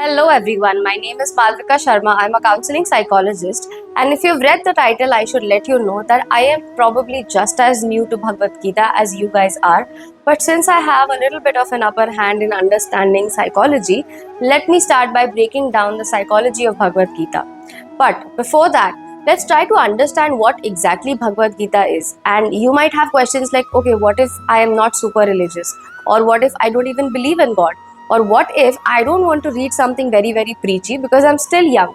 Hello everyone, my name is Malvika Sharma. I'm a counseling psychologist, and if you've read the title, I should let you know that I am probably just as new to Bhagavad Gita as you guys are. But since I have a little bit of an upper hand in understanding psychology, let me start by breaking down the psychology of Bhagavad Gita. But before that, let's try to understand what exactly Bhagavad Gita is. And you might have questions like, okay, what if I am not super religious? Or what if I don't even believe in God? Or what if I don't want to read something very, very preachy because I'm still young?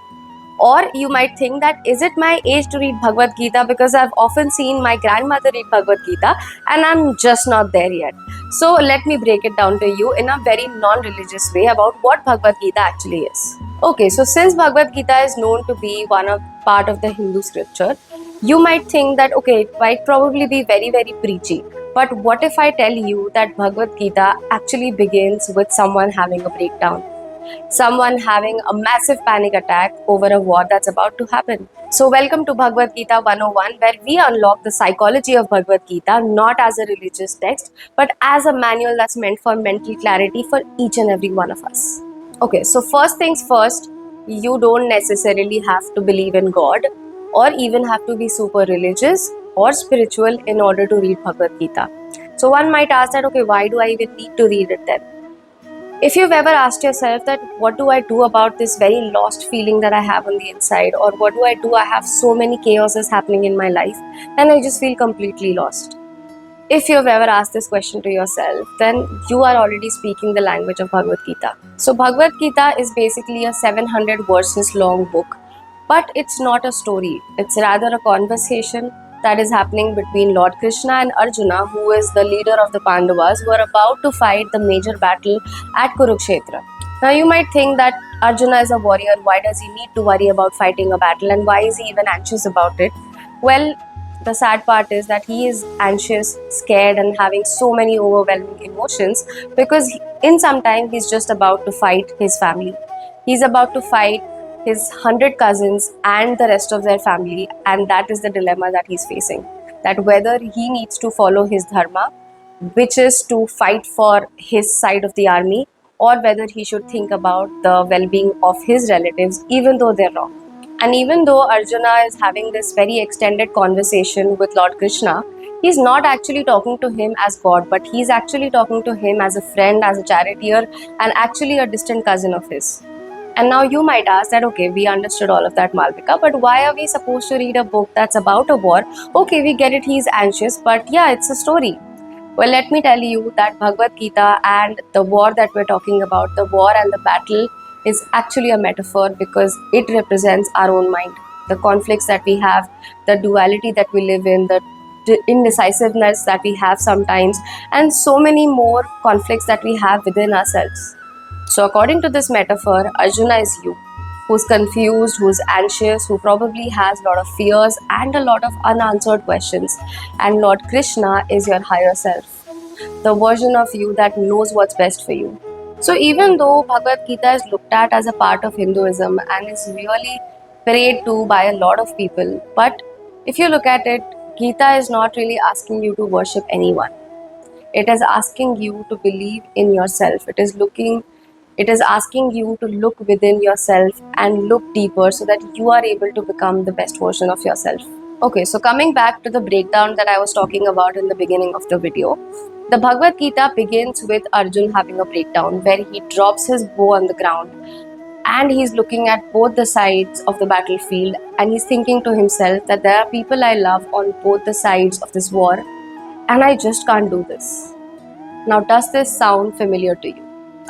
Or you might think that is it my age to read Bhagavad Gita because I've often seen my grandmother read Bhagavad Gita and I'm just not there yet. So let me break it down to you in a very non-religious way about what Bhagavad Gita actually is. Okay, so since Bhagavad Gita is known to be one of part of the Hindu scripture, you might think that okay, it might probably be very, very preachy. But what if I tell you that Bhagavad Gita actually begins with someone having a breakdown? Someone having a massive panic attack over a war that's about to happen. So, welcome to Bhagavad Gita 101, where we unlock the psychology of Bhagavad Gita not as a religious text, but as a manual that's meant for mental clarity for each and every one of us. Okay, so first things first, you don't necessarily have to believe in God or even have to be super religious or spiritual in order to read Bhagavad Gita. So, one might ask that, okay, why do I even need to read it then? If you've ever asked yourself that what do I do about this very lost feeling that I have on the inside, or what do I do? I have so many chaoses happening in my life and I just feel completely lost. If you've ever asked this question to yourself, then you are already speaking the language of Bhagavad Gita. So Bhagavad Gita is basically a 700 verses long book, but it's not a story. It's rather a conversation that is happening between Lord Krishna and Arjuna, who is the leader of the Pandavas, who are about to fight the major battle at Kurukshetra. Now you might think that Arjuna is a warrior, why does he need to worry about fighting a battle and why is he even anxious about it? Well, the sad part is that he is anxious, scared and having so many overwhelming emotions because in some time he's just about to fight his family. He's about to fight his 100 cousins and the rest of their family, and that is the dilemma that he's facing, that whether he needs to follow his dharma, which is to fight for his side of the army, or whether he should think about the well-being of his relatives even though they're wrong. And even though Arjuna is having this very extended conversation with Lord Krishna, he's not actually talking to him as God, but he's actually talking to him as a friend, as a charioteer, and actually a distant cousin of his. And now you might ask that, okay, we understood all of that, Malvika, but why are we supposed to read a book that's about a war? Okay, we get it, he's anxious, but yeah, it's a story. Well, let me tell you that Bhagavad Gita and the war that we're talking about, the war and the battle, is actually a metaphor because it represents our own mind, the conflicts that we have, the duality that we live in, the indecisiveness that we have sometimes, and so many more conflicts that we have within ourselves. So according to this metaphor, Arjuna is you, who's confused, who's anxious, who probably has a lot of fears and a lot of unanswered questions. And Lord Krishna is your higher self, the version of you that knows what's best for you. So even though Bhagavad Gita is looked at as a part of Hinduism and is really prayed to by a lot of people, but if you look at it, Gita is not really asking you to worship anyone. It is asking you to believe in yourself. It is asking you to look within yourself and look deeper so that you are able to become the best version of yourself. Okay, so coming back to the breakdown that I was talking about in the beginning of the video, the Bhagavad Gita begins with Arjun having a breakdown where he drops his bow on the ground and he's looking at both the sides of the battlefield and he's thinking to himself that there are people I love on both the sides of this war and I just can't do this. Now, does this sound familiar to you?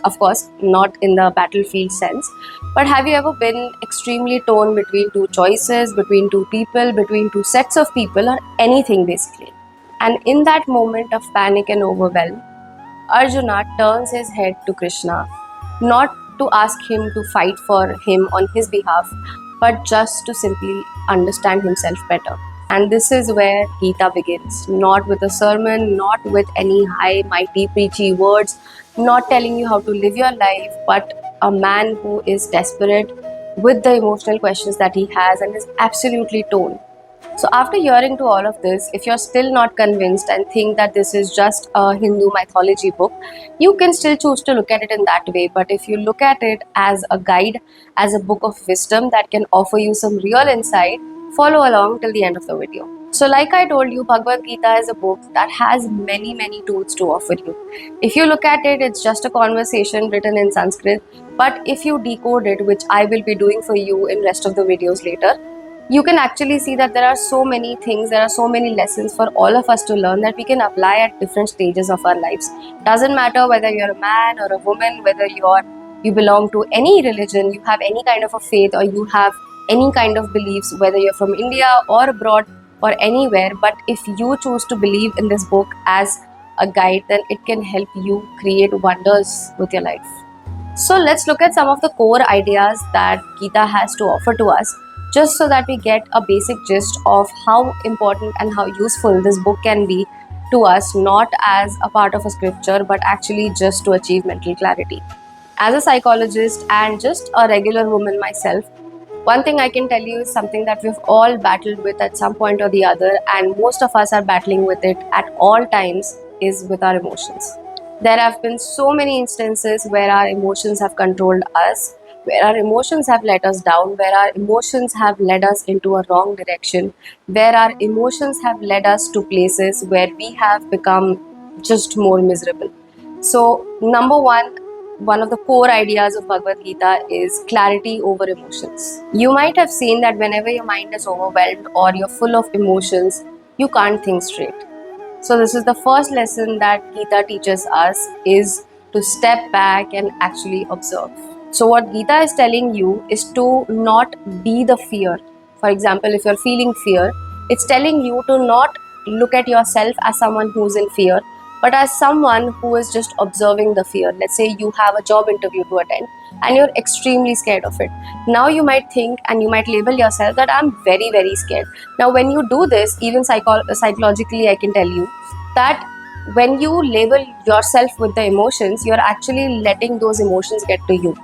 Of course, not in the battlefield sense, but have you ever been extremely torn between two choices, between two people, between two sets of people, or anything basically? And in that moment of panic and overwhelm, Arjuna turns his head to Krishna, not to ask him to fight for him on his behalf, but just to simply understand himself better. And this is where Gita begins, not with a sermon, not with any high, mighty, preachy words, not telling you how to live your life, but a man who is desperate with the emotional questions that he has and is absolutely torn. So, after hearing to all of this, if you're still not convinced and think that this is just a Hindu mythology book, you can still choose to look at it in that way. But if you look at it as a guide, as a book of wisdom that can offer you some real insight, follow along till the end of the video. So, like I told you, Bhagavad Gita is a book that has many tools to offer you. If you look at it, it's just a conversation written in Sanskrit. But if you decode it, which I will be doing for you in rest of the videos later, you can actually see that there are so many things, there are so many lessons for all of us to learn that we can apply at different stages of our lives. Doesn't matter whether you're a man or a woman, whether you belong to any religion, you have any kind of a faith, or you have any kind of beliefs, whether you're from India or abroad or anywhere. But if you choose to believe in this book as a guide, then it can help you create wonders with your life. So let's look at some of the core ideas that Gita has to offer to us, just so that we get a basic gist of how important and how useful this book can be to us, not as a part of a scripture, but actually just to achieve mental clarity. As a psychologist and just a regular woman myself, one thing I can tell you is something that we've all battled with at some point or the other, and most of us are battling with it at all times, is with our emotions. There have been so many instances where our emotions have controlled us, where our emotions have let us down, where our emotions have led us into a wrong direction, where our emotions have led us to places where we have become just more miserable. So, number one of the core ideas of Bhagavad Gita is clarity over emotions. You might have seen that whenever your mind is overwhelmed or you're full of emotions, you can't think straight. So this is the first lesson that Gita teaches us, is to step back and actually observe. So what Gita is telling you is to not be the fear. For example, if you're feeling fear, it's telling you to not look at yourself as someone who's in fear, but as someone who is just observing the fear. Let's say you have a job interview to attend and you're extremely scared of it. Now you might think and you might label yourself that I'm very scared. Now when you do this, even psychologically, I can tell you that when you label yourself with the emotions, you're actually letting those emotions get to you.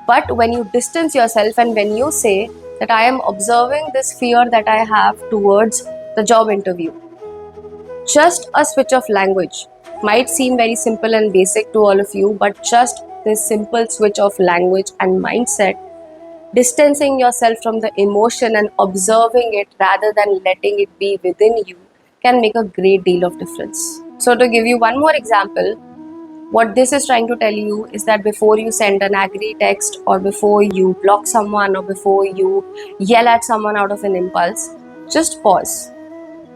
But when you distance yourself and when you say that I am observing this fear that I have towards the job interview, just a switch of language might seem very simple and basic to all of you, but just this simple switch of language and mindset, distancing yourself from the emotion and observing it rather than letting it be within you, can make a great deal of difference. So to give you one more example, what this is trying to tell you is that before you send an angry text, or before you block someone, or before you yell at someone out of an impulse, just pause.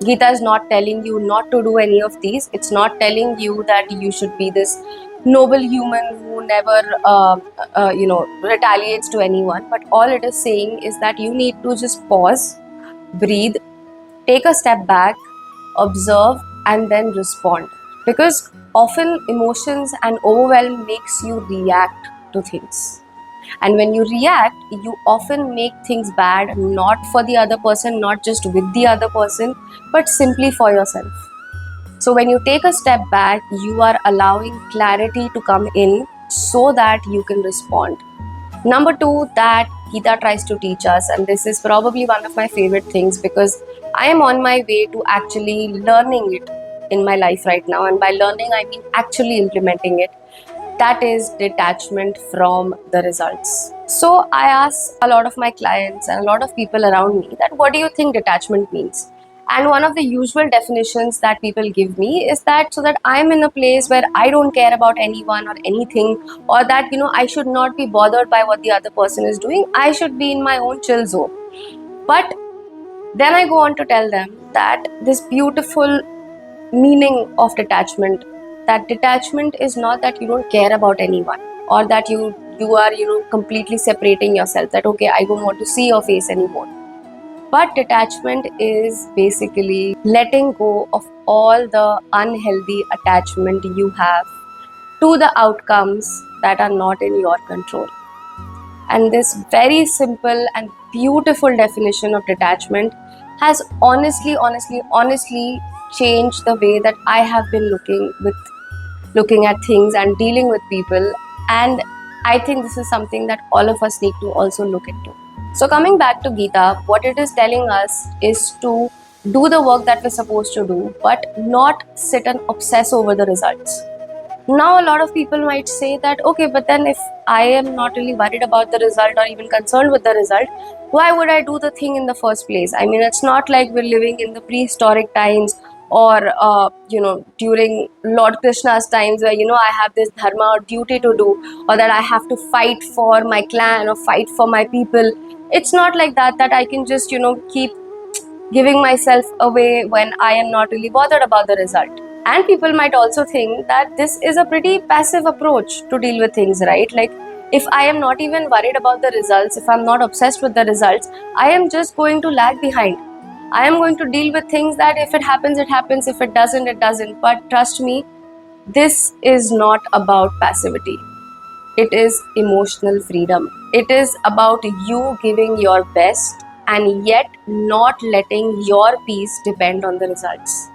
Gita is not telling you not to do any of these. It's not telling you that you should be this noble human who never, retaliates to anyone. But all it is saying is that you need to just pause, breathe, take a step back, observe, and then respond. Because often emotions and overwhelm makes you react to things. And when you react, you often make things bad, not for the other person, not just with the other person, but simply for yourself. So when you take a step back, you are allowing clarity to come in so that you can respond. Number two, that Gita tries to teach us, and this is probably one of my favorite things because I am on my way to actually learning it in my life right now. And by learning, I mean actually implementing it. That is detachment from the results. So I ask a lot of my clients and a lot of people around me that what do you think detachment means? And one of the usual definitions that people give me is that so that I'm in a place where I don't care about anyone or anything, or that I should not be bothered by what the other person is doing. I should be in my own chill zone. But then I go on to tell them that this beautiful meaning of detachment, that detachment is not that you don't care about anyone, or that you are completely separating yourself, that okay, I don't want to see your face anymore. But detachment is basically letting go of all the unhealthy attachment you have to the outcomes that are not in your control. And this very simple and beautiful definition of detachment has honestly changed the way that I have been looking at things and dealing with people. And I think this is something that all of us need to also look into. So coming back to Gita, what it is telling us is to do the work that we're supposed to do, but not sit and obsess over the results. Now, a lot of people might say that, okay, but then if I am not really worried about the result or even concerned with the result, why would I do the thing in the first place? I mean, it's not like we're living in the prehistoric times or, during Lord Krishna's times where, I have this dharma or duty to do, or that I have to fight for my clan or fight for my people. It's not like that I can just, keep giving myself away when I am not really bothered about the result. And people might also think that this is a pretty passive approach to deal with things, right? Like, if I am not even worried about the results, if I'm not obsessed with the results, I am just going to lag behind. I am going to deal with things that if it happens, it happens. If it doesn't, it doesn't. But trust me, this is not about passivity. It is emotional freedom. It is about you giving your best and yet not letting your peace depend on the results.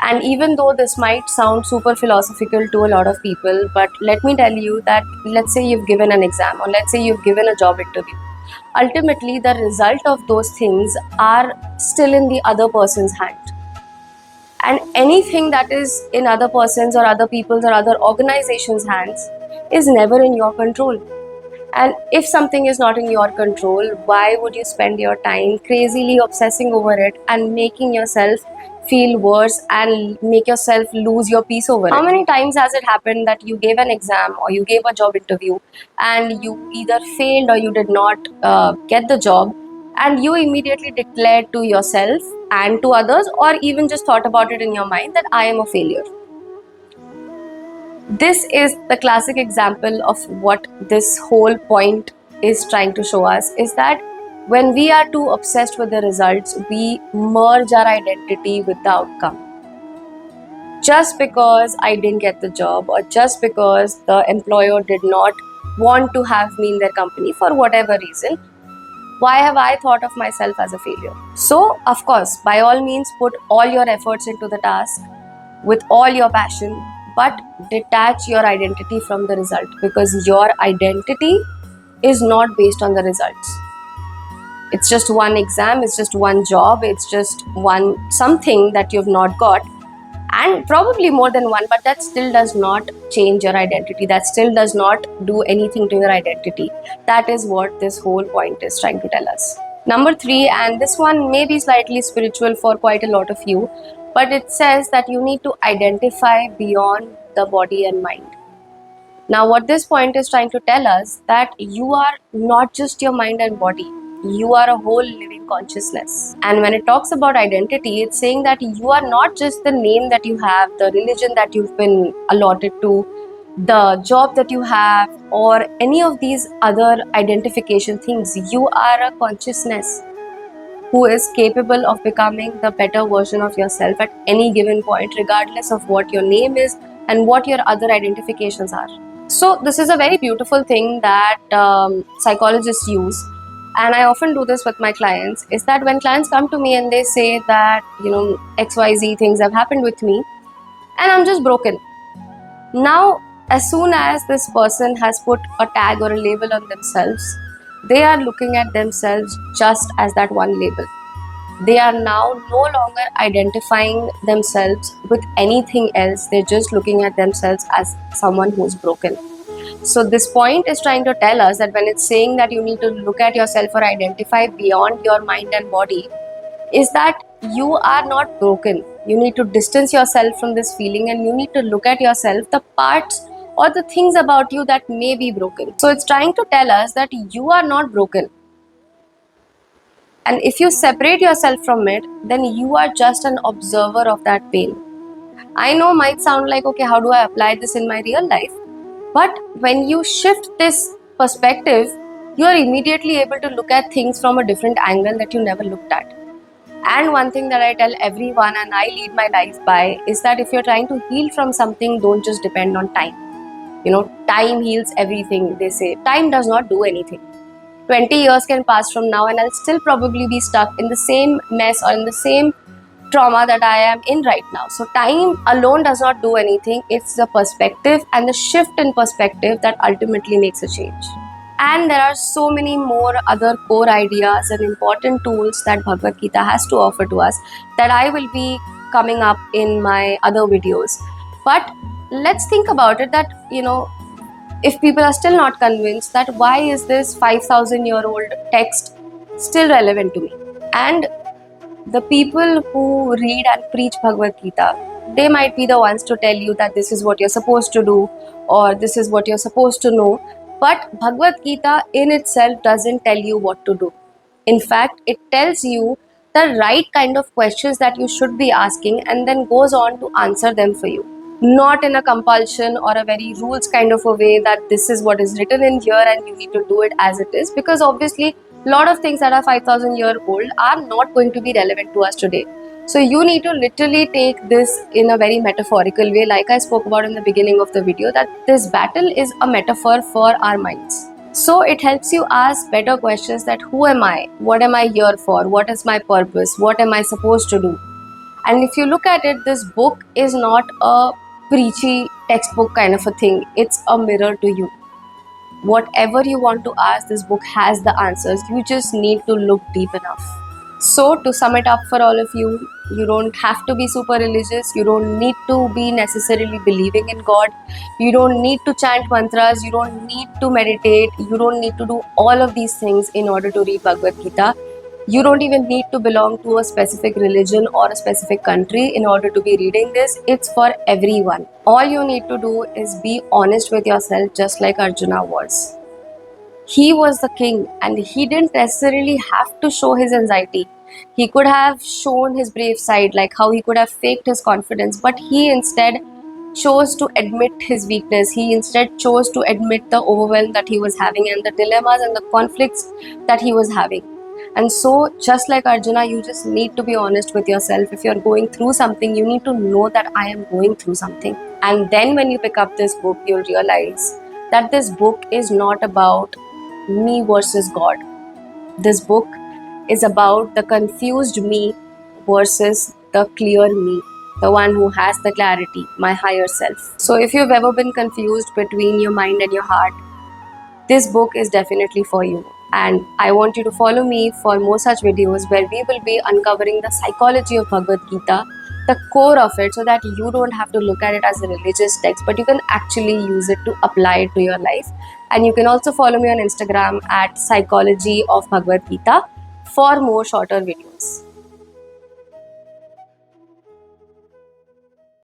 And even though this might sound super philosophical to a lot of people, but let me tell you that, let's say you've given an exam, or let's say you've given a job interview. Ultimately, the result of those things are still in the other person's hand. And anything that is in other person's or other people's or other organizations' hands is never in your control. And if something is not in your control, why would you spend your time crazily obsessing over it and making yourself feel worse and make yourself lose your peace over it? How many times has it happened that you gave an exam or you gave a job interview and you either failed or you did not get the job, and you immediately declared to yourself and to others, or even just thought about it in your mind, that I am a failure? This is the classic example of what this whole point is trying to show us, is that when we are too obsessed with the results, we merge our identity with the outcome. Just because I didn't get the job, or just because the employer did not want to have me in their company for whatever reason, why have I thought of myself as a failure? So, of course, by all means, put all your efforts into the task with all your passion, but detach your identity from the result, because your identity is not based on the results. It's just one exam, it's just one job, it's just one something that you've not got, and probably more than one, but that still does not change your identity. That still does not do anything to your identity. That is what this whole point is trying to tell us. Number 3, and this one may be slightly spiritual for quite a lot of you, but it says that you need to identify beyond the body and mind. Now, what this point is trying to tell us, that you are not just your mind and body. You are a whole living consciousness. And when it talks about identity, it's saying that you are not just the name that you have, the religion that you've been allotted to, the job that you have, or any of these other identification things. You are a consciousness who is capable of becoming the better version of yourself at any given point, regardless of what your name is and what your other identifications are. So this is a very beautiful thing that psychologists use, and I often do this with my clients, is that when clients come to me and they say that, XYZ things have happened with me and I'm just broken. Now, as soon as this person has put a tag or a label on themselves, they are looking at themselves just as that one label. They are now no longer identifying themselves with anything else. They're just looking at themselves as someone who's broken. So this point is trying to tell us that when it's saying that you need to look at yourself or identify beyond your mind and body, is that you are not broken. You need to distance yourself from this feeling, and you need to look at yourself, the parts or the things about you that may be broken. So it's trying to tell us that you are not broken. And if you separate yourself from it, then you are just an observer of that pain. I know might sound like, okay, how do I apply this in my real life? But when you shift this perspective, you are immediately able to look at things from a different angle that you never looked at. And one thing that I tell everyone, and I lead my life by, is that if you're trying to heal from something, don't just depend on time. Time heals everything, they say. Time does not do anything. 20 years can pass from now and I'll still probably be stuck in the same mess or in the same trauma that I am in right now. So time alone does not do anything. It's the perspective and the shift in perspective that ultimately makes a change. And there are so many more other core ideas and important tools that Bhagavad Gita has to offer to us that I will be coming up in my other videos. But let's think about it that, if people are still not convinced, that why is this 5,000-year-old text still relevant to me? And the people who read and preach Bhagavad Gita, they might be the ones to tell you that this is what you're supposed to do or this is what you're supposed to know. But Bhagavad Gita in itself doesn't tell you what to do. In fact, it tells you the right kind of questions that you should be asking and then goes on to answer them for you. Not in a compulsion or a very rules kind of a way that this is what is written in here and you need to do it as it is, because obviously a lot of things that are 5,000 year old are not going to be relevant to us today. So you need to literally take this in a very metaphorical way, like I spoke about in the beginning of the video, that this battle is a metaphor for our minds. So it helps you ask better questions, that who am I? What am I here for? What is my purpose? What am I supposed to do? And if you look at it, this book is not a preachy textbook kind of a thing. It's a mirror to you. Whatever you want to ask, this book has the answers. You just need to look deep enough. So to sum it up for all of you, you don't have to be super religious. You don't need to be necessarily believing in God. You don't need to chant mantras. You don't need to meditate. You don't need to do all of these things in order to read Bhagavad Gita. You don't even need to belong to a specific religion or a specific country in order to be reading this. It's for everyone. All you need to do is be honest with yourself, just like Arjuna was. He was the king and he didn't necessarily have to show his anxiety. He could have shown his brave side, like how he could have faked his confidence, but he instead chose to admit his weakness. He instead chose to admit the overwhelm that he was having and the dilemmas and the conflicts that he was having. And so, just like Arjuna, you just need to be honest with yourself. If you're going through something, you need to know that I am going through something. And then when you pick up this book, you'll realize that this book is not about me versus God. This book is about the confused me versus the clear me, the one who has the clarity, my higher self. So if you've ever been confused between your mind and your heart, this book is definitely for you. And I want you to follow me for more such videos where we will be uncovering the psychology of Bhagavad Gita, the core of it, so that you don't have to look at it as a religious text, but you can actually use it to apply it to your life. And you can also follow me on Instagram at Psychology of Bhagavad Gita for more shorter videos.